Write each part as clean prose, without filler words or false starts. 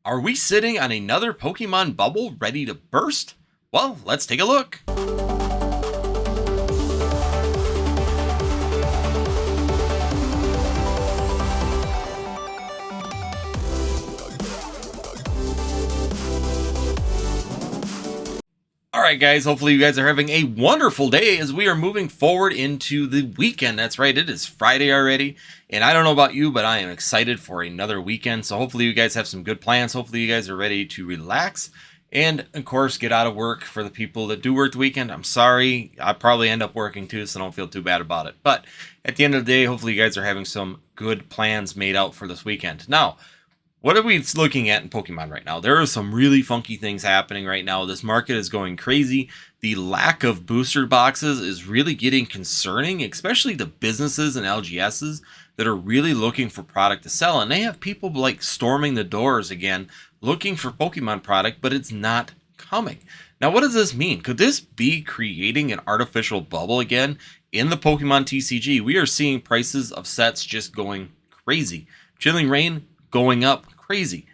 Are we sitting on another Pokemon bubble ready to burst? Well, let's take a look. All right, guys, hopefully you guys are having a wonderful day as we are moving forward into the weekend. That's right, it is Friday already. And I don't know about you, but I am excited for another weekend. So hopefully you guys have some good plans. Hopefully you guys are ready to relax and, of course, get out of work. For the people that do work the weekend, I'm sorry. I probably end up working too, so don't feel too bad about it. But at the end of the day, hopefully you guys are having some good plans made out for this weekend. Now, what are we looking at in Pokemon right now? There are some really funky things happening right now. This market is going crazy. The lack of booster boxes is really getting concerning, especially the businesses and LGSs that are really looking for product to sell. And they have people like storming the doors again, looking for Pokemon product, but it's not coming. Now, what does this mean? Could this be creating an artificial bubble again in the Pokemon TCG? We are seeing prices of sets just going crazy. Chilling Reign going up crazy.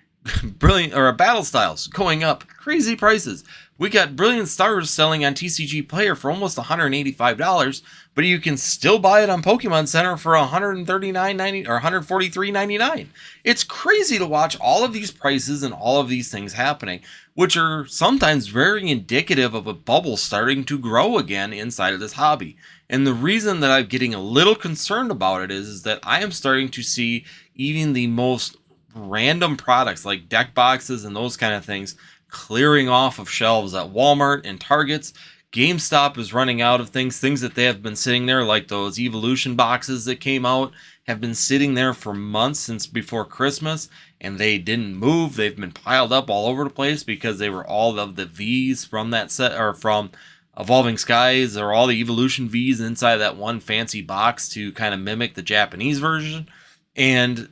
Brilliant or Battle Styles going up crazy prices. We got Brilliant Stars selling on TCG Player for almost $185, but you can still buy it on Pokemon Center for $139.90 or $143.99. It's crazy to watch all of these prices and all of these things happening, which are sometimes very indicative of a bubble starting to grow again inside of this hobby. And the reason that I'm getting a little concerned about it is that I am starting to see even the most random products like deck boxes and those kind of things clearing off of shelves at Walmart and Targets. GameStop is running out of things that they have been sitting there, like those Evolution boxes that came out, have been sitting there for months since before Christmas, and they didn't move. They've been piled up all over the place because they were all of the Vs from that set, or from Evolving Skies, or all the Evolution Vs inside that one fancy box to kind of mimic the Japanese version. And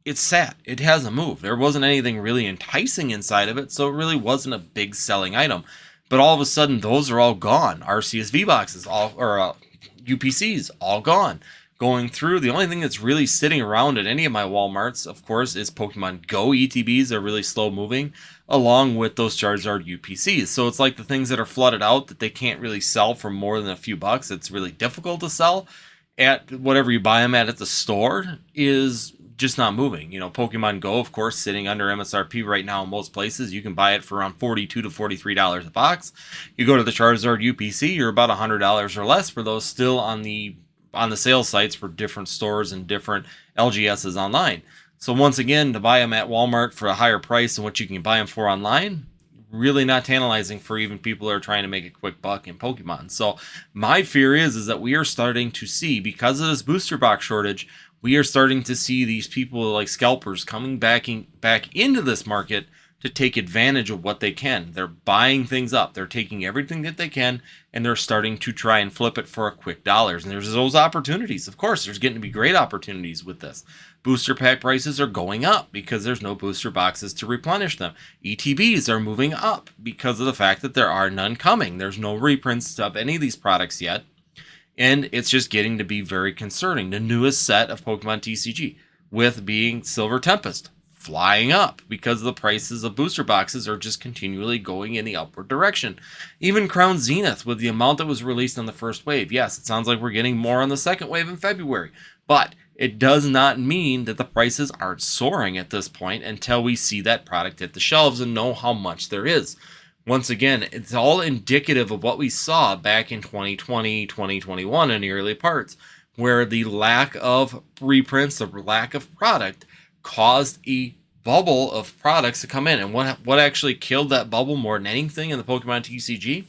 it's sat. It hasn't moved. There wasn't anything really enticing inside of it, so it really wasn't a big selling item. But all of a sudden, those are all gone. RCSV boxes, UPCs, all gone. Going through, the only thing that's really sitting around at any of my Walmarts, of course, is Pokemon Go ETBs. Are really slow moving, along with those Charizard UPCs. So it's like the things that are flooded out that they can't really sell for more than a few bucks. It's really difficult to sell at whatever you buy them at the store is just not moving. You know, Pokemon Go, of course, sitting under MSRP right now in most places. You can buy it for around $42 to $43 a box. You go to the Charizard UPC, you're about $100 or less for those, still on the sales sites for different stores and different LGSs online. So once again, to buy them at Walmart for a higher price than what you can buy them for online, really not tantalizing for even people who are trying to make a quick buck in Pokemon. So my fear is that we are starting to see, because of this booster box shortage, we are starting to see these people like Scalpers coming back into this market to take advantage of what they can. They're buying things up. They're taking everything that they can, and they're starting to try and flip it for a quick dollars. And there's those opportunities. Of course, there's getting to be great opportunities with this. Booster pack prices are going up because there's no booster boxes to replenish them. ETBs are moving up because of the fact that there are none coming. There's no reprints of any of these products yet. And it's just getting to be very concerning. The newest set of Pokemon TCG, with being Silver Tempest, flying up because the prices of booster boxes are just continually going in the upward direction. Even Crown Zenith, with the amount that was released on the first wave. Yes, it sounds like we're getting more on the second wave in February, but it does not mean that the prices aren't soaring at this point until we see that product hit the shelves and know how much there is. Once again, it's all indicative of what we saw back in 2020, 2021 in the early parts, where the lack of reprints, the lack of product, caused a bubble of products to come in. And what actually killed that bubble more than anything in the Pokemon TCG?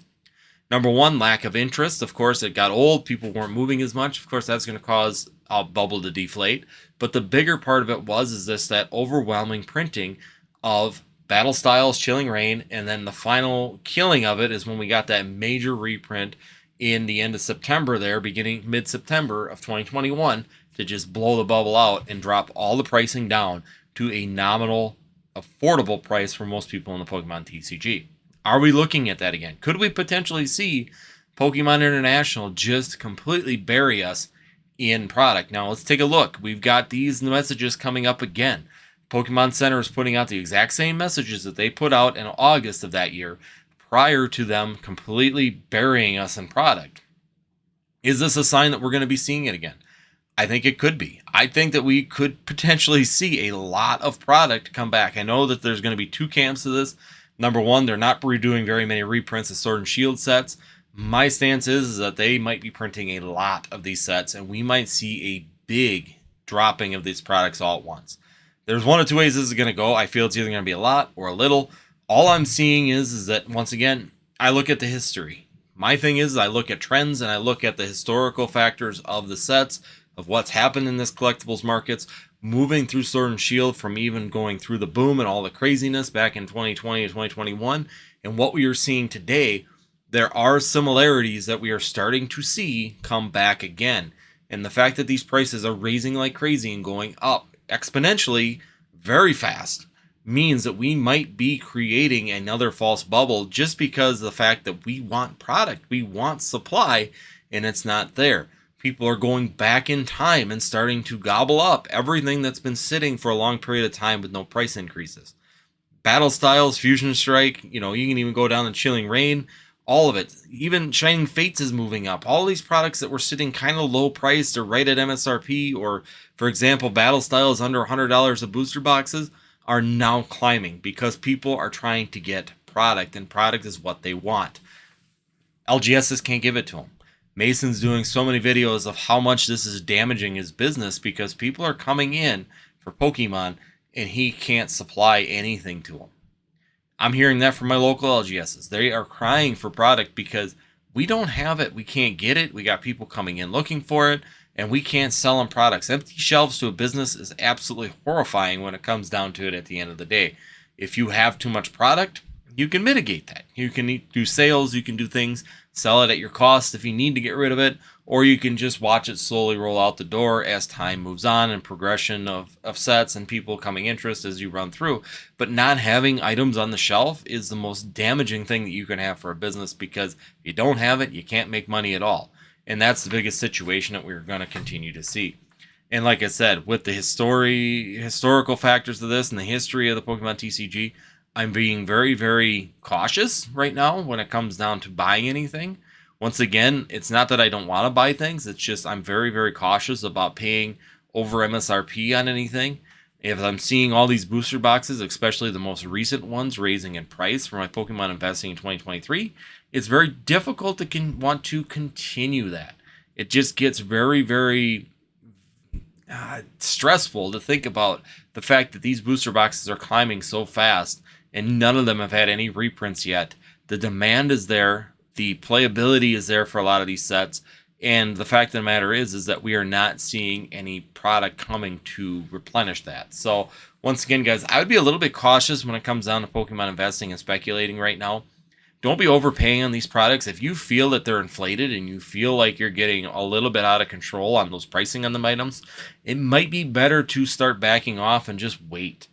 Number one, lack of interest. Of course, it got old. People weren't moving as much. Of course, that's going to cause a bubble to deflate. But the bigger part of it was that overwhelming printing of Battle Styles, Chilling Reign, and then the final killing of it is when we got that major reprint in the end of September there, beginning mid-September of 2021, to just blow the bubble out and drop all the pricing down to a nominal, affordable price for most people in the Pokemon TCG. Are we looking at that again? Could we potentially see Pokemon International just completely bury us in product? Now, let's take a look. We've got these messages coming up again. Pokemon Center is putting out the exact same messages that they put out in August of that year, prior to them completely burying us in product. Is this a sign that we're going to be seeing it again? I think it could be. I think that we could potentially see a lot of product come back. I know that there's going to be two camps to this. Number one, they're not redoing very many reprints of Sword and Shield sets. My stance is that they might be printing a lot of these sets, and we might see a big dropping of these products all at once. There's one of two ways this is going to go. I feel it's either going to be a lot or a little. All I'm seeing is that, once again, I look at the history. My thing is I look at trends and I look at the historical factors of the sets, of what's happened in this collectibles markets, moving through Sword and Shield from even going through the boom and all the craziness back in 2020 and 2021, and what we are seeing today. There are similarities that we are starting to see come back again. And the fact that these prices are raising like crazy and going up exponentially very fast means that we might be creating another false bubble, just because of the fact that we want product, we want supply, and it's not there. People are going back in time and starting to gobble up everything that's been sitting for a long period of time with no price increases. Battle Styles, Fusion Strike, you can even go down to Chilling Rain, all of it. Even Shining Fates is moving up. All these products that were sitting kind of low priced or right at MSRP, or for example, Battle Styles under $100 of booster boxes, are now climbing because people are trying to get product, and product is what they want. LGSs can't give it to them. Mason's doing so many videos of how much this is damaging his business because people are coming in for Pokemon and he can't supply anything to them. I'm hearing that from my local LGSs. They are crying for product because we don't have it. We can't get it. We got people coming in looking for it, and we can't sell them products. Empty shelves to a business is absolutely horrifying when it comes down to it at the end of the day. If you have too much product, you can mitigate that. You can do sales, you can do things, sell it at your cost if you need to get rid of it, or you can just watch it slowly roll out the door as time moves on and progression of sets and people coming interest as you run through. But not having items on the shelf is the most damaging thing that you can have for a business, because if you don't have it, you can't make money at all. And that's the biggest situation that we're going to continue to see. And like I said, with the historical factors of this and the history of the Pokemon TCG, I'm being very, very cautious right now when it comes down to buying anything. Once again, it's not that I don't want to buy things. It's just I'm very, very cautious about paying over MSRP on anything. If I'm seeing all these booster boxes, especially the most recent ones, raising in price for my Pokemon investing in 2023, it's very difficult to want to continue that. It just gets very, very stressful to think about the fact that these booster boxes are climbing so fast and none of them have had any reprints yet. The demand is there. The playability is there for a lot of these sets. And the fact of the matter is that we are not seeing any product coming to replenish that. So once again, guys, I would be a little bit cautious when it comes down to Pokemon investing and speculating right now. Don't be overpaying on these products. If you feel that they're inflated and you feel like you're getting a little bit out of control on those pricing on them items, it might be better to start backing off and just wait.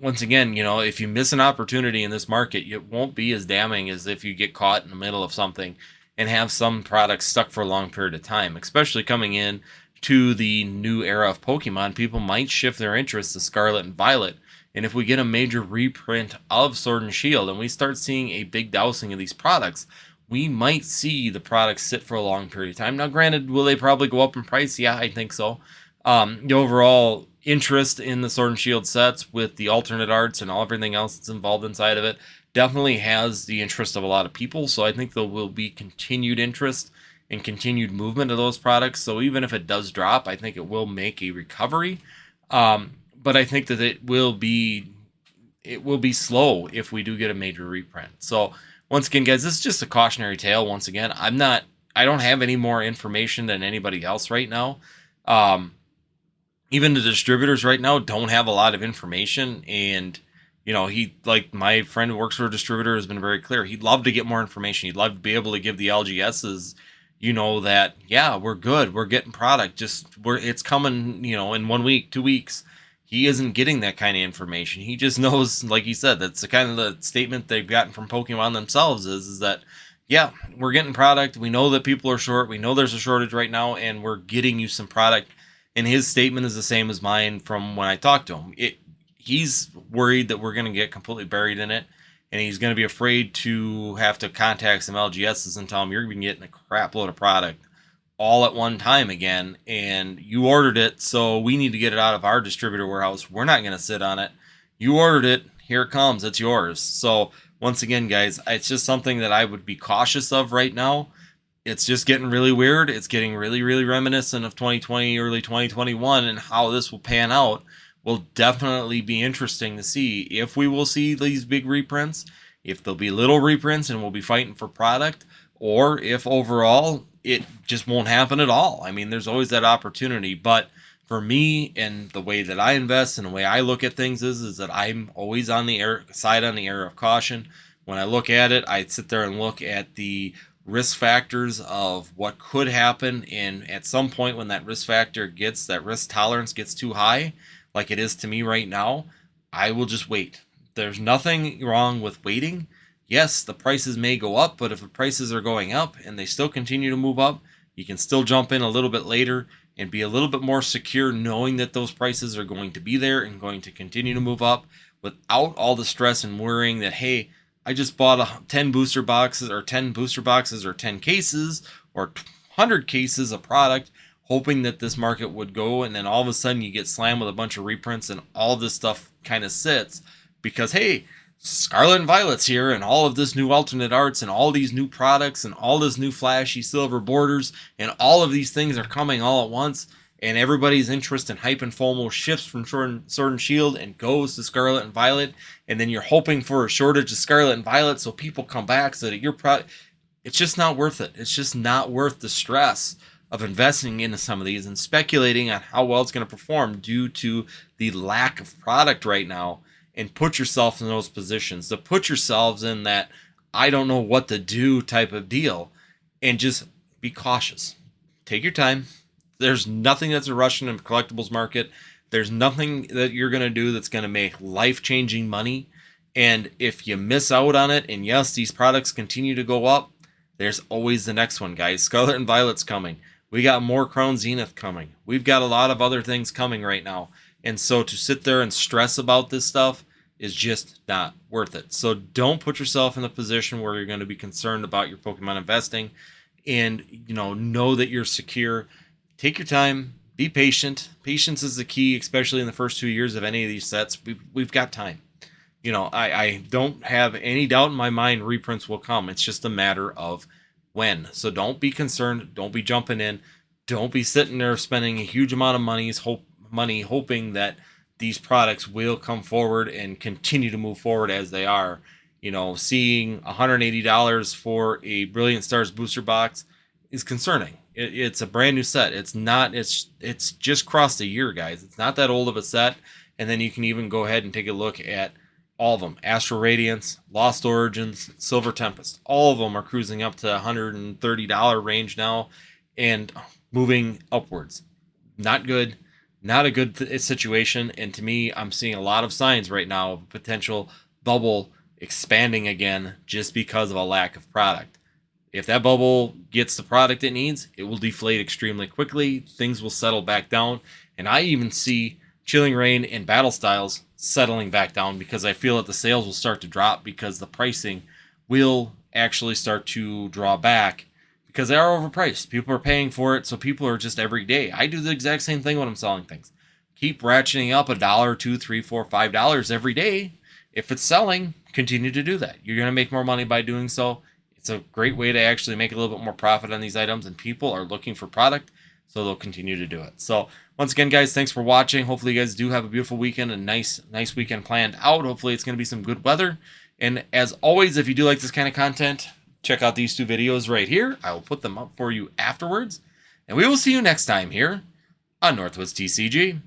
Once again, if you miss an opportunity in this market, it won't be as damning as if you get caught in the middle of something and have some products stuck for a long period of time. Especially coming in to the new era of Pokemon, people might shift their interest to Scarlet and Violet. And if we get a major reprint of Sword and Shield and we start seeing a big dousing of these products, we might see the products sit for a long period of time. Now, granted, will they probably go up in price? Yeah, I think so. The overall interest in the Sword and Shield sets with the alternate arts and everything else that's involved inside of it definitely has the interest of a lot of people. So I think there will be continued interest and continued movement of those products. So even if it does drop, I think it will make a recovery. But I think that it will be slow if we do get a major reprint. So once again, guys, this is just a cautionary tale. Once again, I don't have any more information than anybody else right now. Even the distributors right now don't have a lot of information. And, like my friend who works for a distributor has been very clear. He'd love to get more information. He'd love to be able to give the LGSs, that, yeah, we're good. We're getting product. It's coming, in 1 week, 2 weeks. He isn't getting that kind of information. He just knows, like he said, that's the kind of the statement they've gotten from Pokemon themselves is that, yeah, we're getting product. We know that people are short. We know there's a shortage right now, and we're getting you some product. And his statement is the same as mine from when I talked to him. he's worried that we're going to get completely buried in it, and he's going to be afraid to have to contact some LGSs and tell them you're going to be getting a crap load of product all at one time again, and you ordered it, so we need to get it out of our distributor warehouse. We're not going to sit on it. You ordered it. Here it comes. It's yours. So once again, guys, it's just something that I would be cautious of right now. It's just getting really weird. It's getting really, really reminiscent of 2020, early 2021, and how this will pan out will definitely be interesting to see if we will see these big reprints, if there'll be little reprints and we'll be fighting for product, or if overall it just won't happen at all. I mean, there's always that opportunity, but for me and the way that I invest and the way I look at things is that I'm always on the error of caution. When I look at it, I sit there and look at the risk factors of what could happen, and at some point when that risk tolerance gets too high, like it is to me right now, I will just wait. There's nothing wrong with waiting. Yes, the prices may go up, but if the prices are going up and they still continue to move up, you can still jump in a little bit later and be a little bit more secure knowing that those prices are going to be there and going to continue to move up without all the stress and worrying that, hey, I just bought 10 booster boxes or 10 cases or 100 cases of product hoping that this market would go, and then all of a sudden you get slammed with a bunch of reprints and all of this stuff kind of sits because, hey, Scarlet and Violet's here and all of this new alternate arts and all these new products and all this new flashy silver borders and all of these things are coming all at once, and everybody's interest in hype and FOMO shifts from Sword and Shield and goes to Scarlet and Violet, and then you're hoping for a shortage of Scarlet and Violet so people come back so that your product, it's just not worth it. It's just not worth the stress of investing into some of these and speculating on how well it's going to perform due to the lack of product right now, and put yourself in those positions, to put yourselves in that I don't know what to do type of deal, and just be cautious. Take your time. There's nothing that's a rush in the collectibles market. There's nothing that you're going to do that's going to make life-changing money. And if you miss out on it, and yes, these products continue to go up, there's always the next one, guys. Scarlet and Violet's coming. We got more Crown Zenith coming. We've got a lot of other things coming right now. And so to sit there and stress about this stuff is just not worth it. So don't put yourself in a position where you're going to be concerned about your Pokemon investing, and know that you're secure. Take your time, be patient. Patience is the key, especially in the first 2 years of any of these sets. We've got time. I don't have any doubt in my mind reprints will come. It's just a matter of when. So don't be concerned. Don't be jumping in. Don't be sitting there spending a huge amount of money hoping that these products will come forward and continue to move forward as they are. Seeing $180 for a Brilliant Stars booster box is concerning. It's a brand new set. It's just crossed a year, guys. It's not that old of a set. And then you can even go ahead and take a look at all of them. Astral Radiance, Lost Origins, Silver Tempest. All of them are cruising up to $130 range now and moving upwards. Not good. Not a good situation, and to me, I'm seeing a lot of signs right now of a potential bubble expanding again just because of a lack of product. If that bubble gets the product it needs, it will deflate extremely quickly. Things will settle back down, and I even see Chilling Reign and Battle Styles settling back down because I feel that the sales will start to drop because the pricing will actually start to draw back, because they are overpriced. People are paying for it, so people are just every day. I do the exact same thing when I'm selling things. Keep ratcheting up $1, $2, $3, $4, $5 every day. If it's selling, continue to do that. You're going to make more money by doing so. It's a great way to actually make a little bit more profit on these items, and people are looking for product, so they'll continue to do it. So once again, guys, thanks for watching. Hopefully you guys do have a beautiful weekend, a nice weekend planned out. Hopefully it's going to be some good weather. And as always, if you do like this kind of content, check out these 2 videos right here. I will put them up for you afterwards. And we will see you next time here on Northwoods TCG.